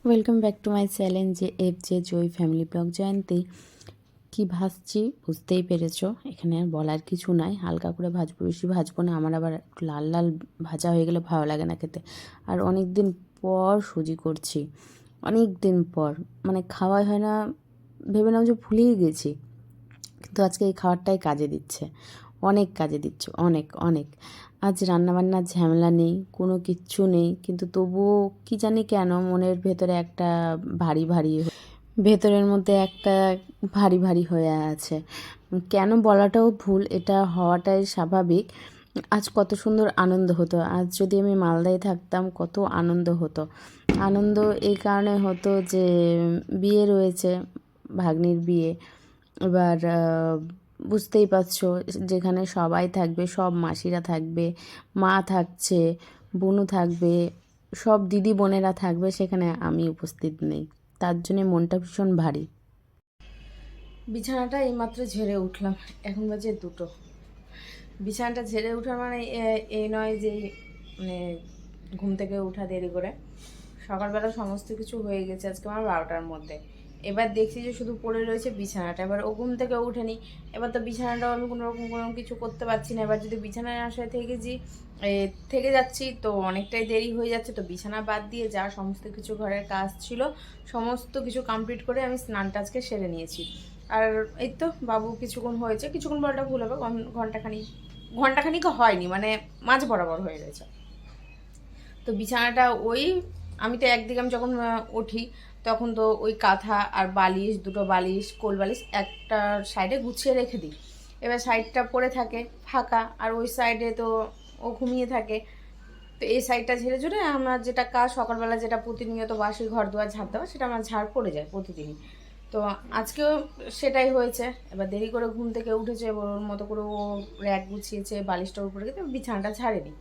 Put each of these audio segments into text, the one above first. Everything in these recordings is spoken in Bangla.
Welcome back to my channel যে জয় ফ্যামিলি ব্লগ। জয়ন্তী কী ভাজছি বুঝতেই পেরেছো, এখানে আর বলার কিছু নাই। হালকা করে ভাজবো, বেশি ভাজবো না, আমার আবার একটু লাল লাল ভাজা হয়ে গেলে ভালো লাগে না খেতে। আর অনেক দিন পর সুজি করছি, অনেক দিন পর, মানে খাওয়াই হয় না, ভেবে নাও যে ভুলেই গেছি। কিন্তু আজকে এই খাবারটাই কাজে দিচ্ছে, অনেক কাজে দিচ্ছে, অনেক অনেক। আজ রান্নাবান্নার ঝামেলা নেই, কোনো কিচ্ছু নেই, কিন্তু তবুও কি জানি কেন মনের ভেতরে একটা ভারী ভারী, ভেতরের মধ্যে একটা ভারী ভারী হয়ে আছে। কেন বলাটাও ভুল, এটা হওয়াটাই স্বাভাবিক। আজ কত সুন্দর আনন্দ হতো, আজ যদি আমি মালদায় থাকতাম কত আনন্দ হতো। আনন্দ এই কারণে হতো যে বিয়ে রয়েছে, ভাগ্নির বিয়ে। এবার বুঝতেই পারছো, যেখানে সবাই থাকবে, সব মাসিরা থাকবে, মা থাকছে, বোনও থাকবে, সব দিদি বোনেরা থাকবে, সেখানে আমি উপস্থিত নেই। তার জন্যে মনটা ভীষণ ভারী। বিছানাটা এইমাত্র ঝেড়ে উঠলাম, এখন বাজে 2টো। বিছানাটা ঝেড়ে উঠা মানে এই নয় যে মানে ঘুম থেকে উঠা দেরি করে। সকালবেলা সমস্ত কিছু হয়ে গেছে আজকে আমার 12টার মধ্যে। এবার দেখছি যে শুধু পড়ে রয়েছে বিছানাটা। এবার ও ঘুম থেকে উঠেনি, এবার তো বিছানাটাও আমি কোনোরকম কোনো কিছু করতে পারছি না। এবার যদি বিছানায় আসায় থেকে যাচ্ছি তো অনেকটাই দেরি হয়ে যাচ্ছে। তো বিছানা বাদ দিয়ে যা সমস্ত কিছু ঘরের কাজ ছিল সমস্ত কিছু কমপ্লিট করে আমি স্নানটা আজকে সেরে নিয়েছি। আর এই তো বাবু কিছুক্ষণ হয়েছে, কিছুক্ষণ বলাটা ভুল হবে, ঘন্টাখানিক হয়নি, মানে মাঝ বরাবর হয়ে গেছে। তো বিছানাটা আমি তো একদিকে আমি যখন উঠি তখন তো ওই কাঁথা আর বালিশ, দুটো বালিশ, কোল বালিশ একটা সাইডে গুছিয়ে রেখে দিই। এবার সাইডটা পড়ে থাকে ফাঁকা, আর ওই সাইডে তো ও ঘুমিয়ে থাকে। তো এই সাইডটা ঝেড়ে ঝুড়ে আমার যেটা কাজ সকালবেলা, যেটা প্রতিনিয়ত বাসি ঘর দুয়ার ঝাড় দেওয়া, সেটা আমার ঝাড় পড়ে যায় প্রতিদিনই। তো আজকেও সেটাই হয়েছে। এবার দেরি করে ঘুম থেকে উঠেছে, এবার ওর মতো করে ও র্যাক গুছিয়েছে, বালিশটার উপরে গেছে, বিছানাটা ঝাড়েনি।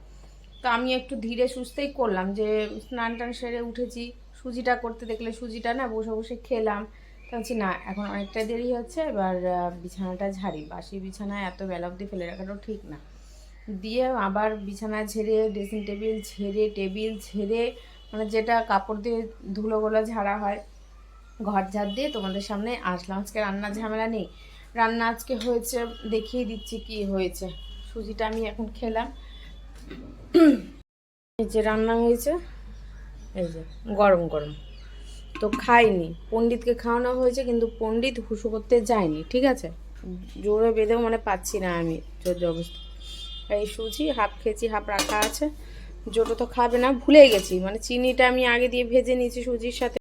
তো আমি একটু ধীরে সুস্থেই করলাম, যে স্নান টান সেরে উঠেছি, সুজিটা করতে দেখলে সুজিটা না বসে বসে খেলাম। তো বলছি না, এখন অনেকটা দেরি হচ্ছে, এবার বিছানাটা ঝাড়ি। বাসি বিছানায় এত বেলা অবধি ফেলে রাখাটাও ঠিক না। দিয়ে আবার বিছানা ঝেড়ে, ড্রেসিং টেবিল ঝেড়ে, মানে যেটা কাপড় দিয়ে ধুলোগুলো ঝাড়া হয়, ঘর ঝাড় দিয়ে তোমাদের সামনে আসলাম। আজকে রান্নার ঝামেলা নেই। রান্না আজকে হয়েছে, দেখিয়ে দিচ্ছি কি হয়েছে। সুজিটা আমি এখন খেলাম। এই যে রান্না হয়েছে, এই যে গরম গরম। তো খাইনি, পণ্ডিতকে খাওয়ানো হয়েছে, কিন্তু পণ্ডিত হুসু করতে যায়নি, ঠিক আছে। জোরে বেঁধেও মানে পাচ্ছি না আমি, জোর জবরদস্তি। এই সুজি হাফ খেয়েছি, হাফ রাখা আছে। জোটো তো খাবে না, ভুলে গেছি, মানে চিনিটা আমি আগে দিয়ে ভেজে নিয়েছি সুজির সাথে।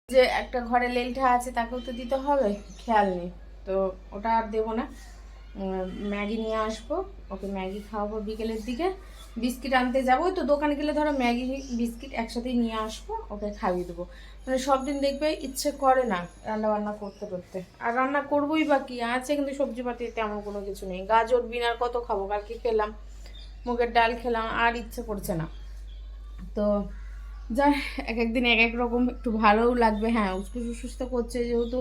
যে একটা ঘরে লেলঠা আছে তাকেও তো দিতে হবে, খেয়াল নেই। তো ওটা আর দেবো না। ম্যাগি নিয়ে আসবো, ওকে ম্যাগি খাওয়াবো বিকেলের দিকে। বিস্কিট আনতে যাবো, তো দোকানে গেলে ধরো ম্যাগি বিস্কিট একসাথেই নিয়ে আসবো, ওকে খাইয়ে দেবো। মানে সব দিন দেখবে ইচ্ছে করে না রান্না বান্না করতে করতে। আর রান্না করবোই বা কি আছে, কিন্তু সবজিপাতি তেমন কোনো কিছু নেই। গাজর বিনার কত খাবো, কালকে খেলাম, মুগের ডাল খেলাম, আর ইচ্ছে করছে না। তো যা, এক একদিন এক এক রকম, একটু ভালোও লাগবে। হ্যাঁ, উসকুস তো করছে, যেহেতু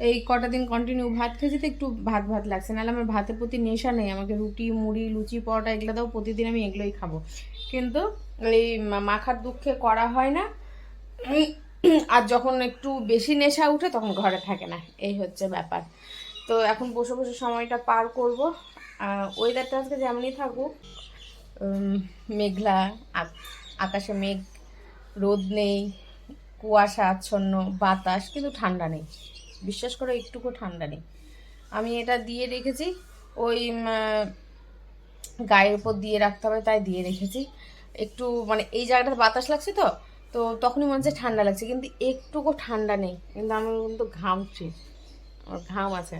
এই কটা দিন কন্টিনিউ ভাত খেয়েছি, তো একটু ভাত ভাত লাগছে। নাহলে আমার ভাতের প্রতি নেশা নেই, আমাকে রুটি মুড়ি লুচি পরোটা এগুলো দাও, প্রতিদিন আমি এগুলোই খাবো। কিন্তু এই মাখার দুঃখে করা হয় না। আর যখন একটু বেশি নেশা উঠে তখন ঘরে থাকে না, এই হচ্ছে ব্যাপার। তো এখন বসে বসে সময়টা পার করব। ওয়েদারটা আজকে যেমনই থাকুক, মেঘলা, আকাশে মেঘ, রোদ নেই, কুয়াশা আচ্ছন্ন, বাতাস, কিন্তু ঠান্ডা নেই। বিশ্বাস করো, একটুকু ঠান্ডা নেই। আমি এটা দিয়ে রেখেছি, ওই গায়ের উপর দিয়ে রাখতে হবে তাই দিয়ে রেখেছি। একটু মানে এই জায়গাটাতে বাতাস লাগছে, তো তো তখনই মনে হচ্ছে ঠান্ডা লাগছে, কিন্তু একটুকু ঠান্ডা নেই। কিন্তু আমি কিন্তু ঘামছি, আমার ঘাম আছে।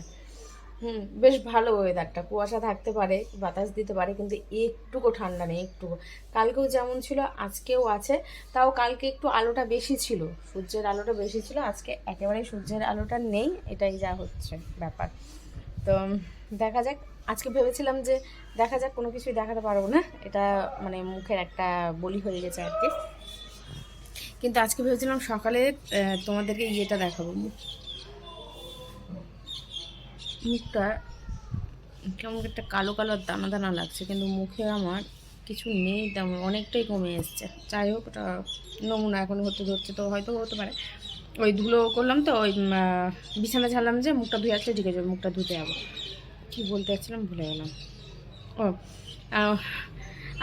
বেশ ভালো ওয়েদারটা, কুয়াশা থাকতে পারে, বাতাস দিতে পারে, কিন্তু একটুকু ঠান্ডা নেই, একটুকু। কালকেও যেমন ছিল আজকেও আছে, তাও কালকে একটু আলোটা বেশি ছিল, সূর্যের আলোটা বেশি ছিল, আজকে একেবারেই সূর্যের আলোটা নেই, এটাই যা হচ্ছে ব্যাপার। তো দেখা যাক। আজকে ভেবেছিলাম যে দেখা যাক, কোনো কিছুই দেখাতে পারবো না, এটা মানে মুখের একটা বলি হয়ে গেছে আর কি। কিন্তু আজকে ভেবেছিলাম সকালে তোমাদেরকে ইয়েটা দেখাবো, মুখটা কেমন একটা কালো কালো দানা দানা লাগছে, কিন্তু মুখে আমার কিছু নেই, তেমন অনেকটাই কমে এসছে। যাই হোক, ওটা নমুনা এখন হতে ধরছে, তো হয়তো হতে পারে। ওই ধুলো করলাম তো, ওই বিছানা ঝাড়লাম যে, মুখটা ধুয়ে আসলে ঠিক আছে, মুখটা ধুতে যাবো। কী বলতে চাচ্ছিলাম ভুলে গেলাম। ও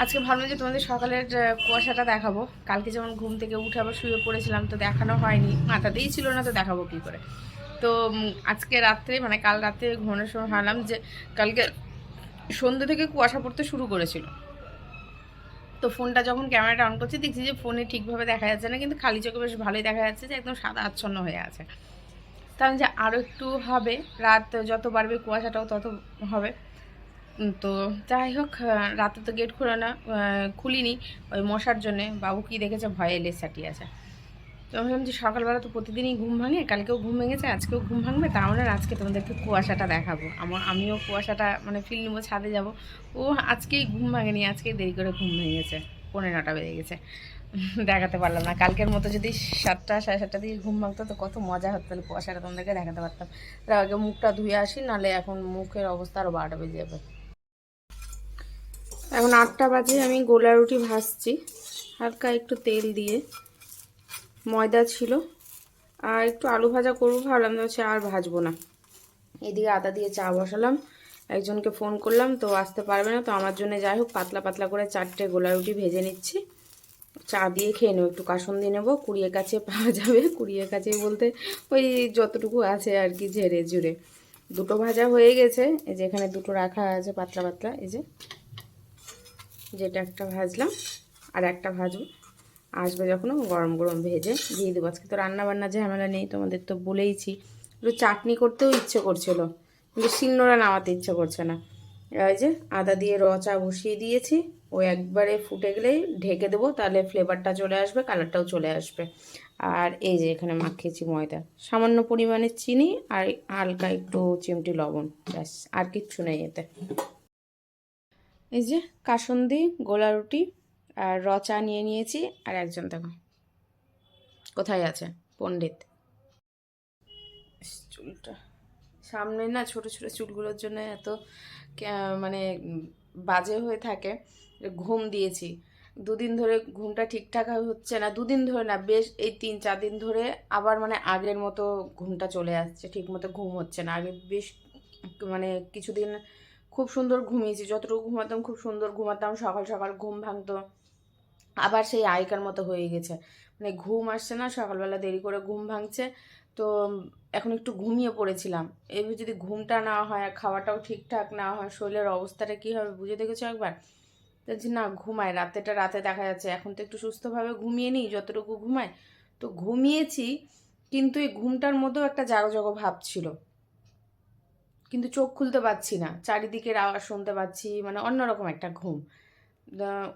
আজকে ভাবলাম যে তোমাদের সকালের কুয়াশাটা দেখাবো। কালকে যেমন ঘুম থেকে উঠে আবার শুয়ে পড়েছিলাম, তো দেখানো হয়নি, মাথাতেই ছিল না, তো দেখাবো কী করে। তো আজকে রাত্রে, মানে কাল রাত্রে ঘুমানোর সময় ভাবলাম যে কালকে সন্ধ্যে থেকে কুয়াশা পড়তে শুরু করেছিল। তো ফোনটা যখন ক্যামেরাটা অন করছি, দেখছি যে ফোনে ঠিকভাবে দেখা যাচ্ছে না, কিন্তু খালি চোখে বেশ ভালোই দেখা যাচ্ছে যে একদম সাদা আচ্ছন্ন হয়ে আছে। তাহলে যে আরও একটু হবে, রাত যত বাড়বে কুয়াশাটাও তত হবে। তো যাই হোক, রাতে তো গেট খুলিনি ওই মশার জন্যে। বাবু কি দেখেছে, ভয়ে এলে সাটিয়ে আছে। তো আমি ভাবলাম যে সকালবেলা তো প্রতিদিনই ঘুম ভাঙে, কালকেও ঘুম ভেঙেছে, আজকেও ঘুম ভাঙবে, তাহলে আজকে তোমাদেরকে কুয়াশাটা দেখাবো। আমিও কুয়াশাটা মানে ফিল নেবো, ছাদে যাব। ও আজকেই ঘুম ভাঙেনি, আজকেই দেরি করে ঘুম ভেঙেছে, 9:45 বেজে গেছে। দেখাতে পারলাম না। কালকের মতো যদি 7টা 7:30 দিকে ঘুম ভাঙতো তো কত মজা হতো, তাহলে কুয়াশাটা তোমাদেরকে দেখাতে পারতাম। তার আগে মুখটা ধুয়ে আসি, নাহলে এখন মুখের অবস্থা আরও 12টা বেজে যাবে। এখন 8টা বাজে, আমি গোলা রুটি ভাজছি হালকা একটু তেল দিয়ে। ময়দা ছিল, আর একটু আলু ভাজা করবো ভাবলাম, তো হচ্ছে আর ভাজবো না। এদিকে আদা দিয়ে চা বসালাম, একজনকে ফোন করলাম, তো আসতে পারবে না, তো আমার জন্য যাই হোক পাতলা পাতলা করে 4টে গোলা রুটি ভেজে নিচ্ছি। চা দিয়ে খেয়ে নেবো, একটু কাসুন্দি নেবো, কুড়িয়ে কাছে পাওয়া যাবে। কুড়িয়ে কাছে বলতে ওই যতটুকু আছে আর কি, ঝেড়ে ঝুড়ে। 2টো ভাজা হয়ে গেছে, এই যে এখানে 2টো রাখা আছে পাতলা পাতলা, এই যে যেটা একটা ভাজলাম, আর একটা ভাজবো, আসবে যখন গরম গরম ভেজে দিয়ে দেবো। আজকে তো রান্নাবান্না ঝামেলা নেই, তোমাদের তো বলেইছি। একটু চাটনি করতেও ইচ্ছে করছিল, কিন্তু শিলনোড়া নামাতে ইচ্ছে করছে না। এই যে আদা দিয়ে চা বসিয়ে দিয়েছি, ও একবারে ফুটে গেলেই ঢেকে দেবো, তাহলে ফ্লেভারটা চলে আসবে, কালারটাও চলে আসবে। আর এই যে এখানে মাখিয়েছি ময়দা, সামান্য পরিমাণে চিনি আর হালকা একটু চিমটি লবণ, ব্যাস, আর কিচ্ছু নেই এতে। এই যে কাসুন্দি, গোলা রুটি আর চা নিয়ে নিয়েছি। আর একজন দেখো কোথায় আছে, পণ্ডিত। চুলটা সামনে না, ছোট ছোট চুলগুলোর জন্য এত মানে বাজে হয়ে থাকে। ঘুম দিয়েছি 2 দিন ধরে, ঘুমটা ঠিকঠাক হচ্ছে না। 2 দিন ধরে না, বেশ এই 3-4 দিন ধরে আবার মানে আগের মতো ঘুমটা চলে আসছে, ঠিক মতো ঘুম হচ্ছে না। আগে বেশ মানে কিছুদিন খুব সুন্দর ঘুমিয়েছি, যতটুকু ঘুমাতাম খুব সুন্দর ঘুমাতাম, সকাল সকাল ঘুম ভাঙতো। আবার সেই আগেকার মতো হয়ে গেছে, মানে ঘুম আসছে না, সকালবেলা দেরি করে ঘুম ভাঙছে। তো এখন একটু ঘুমিয়ে পড়েছিলাম। এবার যদি ঘুমটা না হয়, খাওয়াটাও ঠিকঠাক না হয়, শরীরের অবস্থাটা কী হবে বুঝে দেখেছো একবার? বলছি না, ঘুমায় রাতেটা, রাতে দেখা যাচ্ছে এখন তো একটু সুস্থভাবে ঘুমিয়ে নিই যতটুকু ঘুমায়। তো ঘুমিয়েছি, কিন্তু এই ঘুমটার মধ্যেও একটা জাগো জাগো ভাব ছিল, কিন্তু চোখ খুলতে পারছি না, চারিদিকের আওয়াজ শুনতে পাচ্ছি, মানে অন্যরকম একটা ঘুম।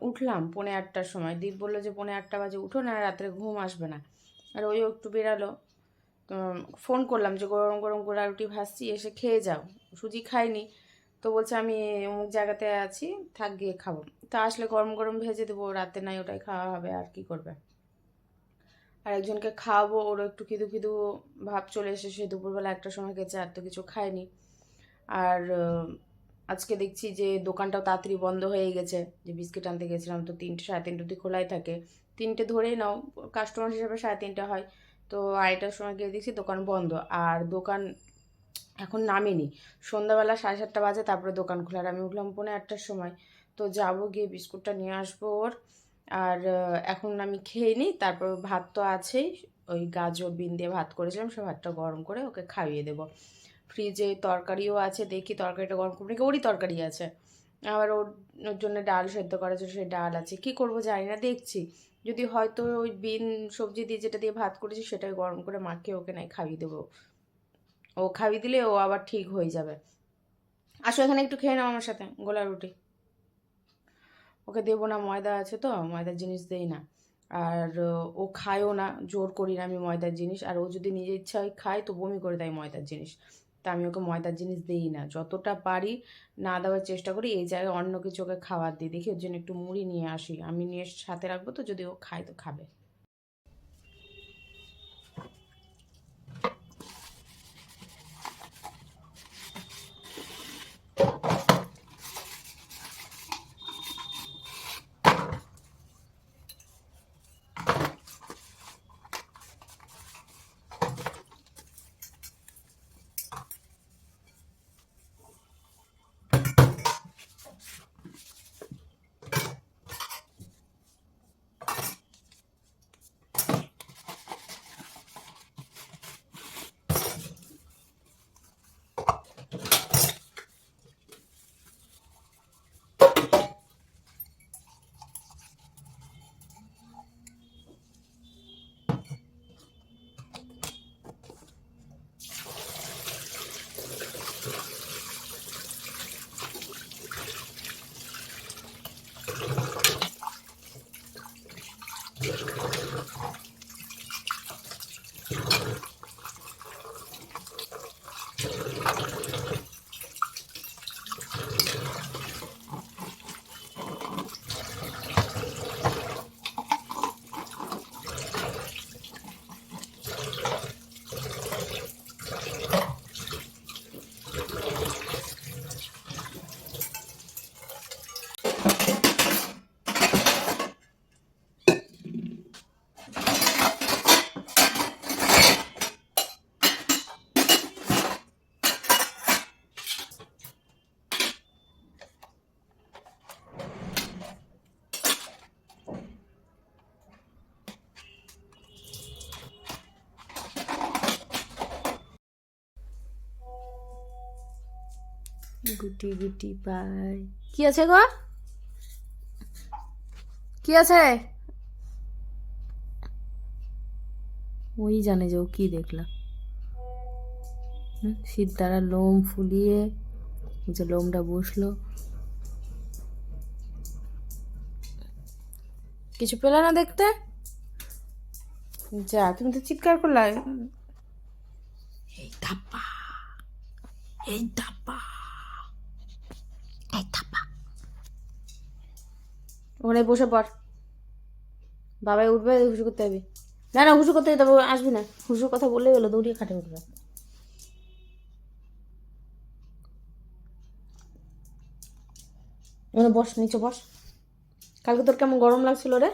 উঠলাম 8:45-টার সময়, দীপ বললো যে 8:45 বাজে উঠো না, রাত্রে ঘুম আসবে না। আর ওই একটু বেরালো, তো ফোন করলাম যে গরম গরম গোলা রুটি ভাজছি, এসে খেয়ে যাও। সুজি খাইনি, তো বলছে আমি অমুক জায়গাতে আছি, থাক গিয়ে খাবো। তা আসলে গরম গরম ভেজে দেবো, রাতে নাই ওটাই খাওয়া হবে, আর কি করবে। আর একজনকে খাওয়াবো, ওরও একটু খিদু খিদু ভাব চলে এসেছে, দুপুরবেলা 1টার সময় গেছে, আর তো কিছু খায়নি। আর আজকে দেখছি যে দোকানটাও তাড়াতাড়ি বন্ধ হয়ে গেছে, যে বিস্কিট আনতে গেছিলাম তো 3টে 3:30 অবধি খোলাই থাকে। 3টে ধরেই নাও, কাস্টমার হিসাবে 3:30 হয়, তো 2:30টার সময় গিয়ে দেখছি দোকান বন্ধ। আর দোকান এখন নামেনি, সন্ধ্যাবেলা 7:30 বাজে তারপরে দোকান খোলার। আমি উঠলাম 8:45-টার সময়, তো যাবো গিয়ে বিস্কুটটা নিয়ে আসবো ওর। আর এখন আমি খেয়ে নিই, তারপর ভাত তো আছেই, ওই গাজর বিন দিয়ে ভাত করেছিলাম, সে ভাতটা গরম করে ওকে খাইয়ে দেবো। ফ্রিজে তরকারিও আছে, দেখি তরকারিটা গরম করে, ওরই তরকারি আছে। আবার ওর জন্য ডাল সেদ্ধ করার জন্য সেই ডাল আছে, কি করব জানি না, দেখছি যদি হয়তো ওই বিন সবজি দিয়ে যেটা দিয়ে ভাত করেছি সেটাই গরম করে মাখিয়ে ওকে নাই খাইয়ে দেবো। ও খাইয়ে দিলে ও আবার ঠিক হয়ে যাবে। আসো এখানে একটু খেয়ে নাও আমার সাথে গোলা রুটি। ওকে দেবো না, ময়দা আছে তো, ময়দার জিনিস দেই না। আর ও খায়ও না, জোর করি না আমি ময়দার জিনিস। আর ও যদি নিজের ইচ্ছায় খায় তো বমি করে দেয় ময়দার জিনিস, তা আমি ওকে ময়দার জিনিস দিই না, যতটা পারি না দেওয়ার চেষ্টা করি। এই জায়গায় অন্য কিছু ওকে খাবার দিই, দেখি ওর জন্য একটু মুড়ি নিয়ে আসি, আমি নিয়ে সাথে রাখবো, তো যদি ও খায় তো খাবে। গুটি গুটি পাই। কি আছে গো? কি আছে? ওই জানে যে ও কি দেখলাম। শীত দ্বারা লোম ফুলিয়ে যে লোমটা বসলো। কিছু পেলে না দেখতে? যা, তুমি তো চিৎকার করলা। এই ধাপ্পা, এই ধাপ্পা, এই ধাপ্পা। ওখানে বসে পড়, বাবাই উঠবে, হুসু করতে হবে। না না, হুসু করতে তবে আসবি না। হুসুর কথা বললেই হলো, দৌড়িয়ে খাটে উঠবে। ওখানে বস, নিচে বস। কালকে তোর কেমন গরম লাগছিল রে?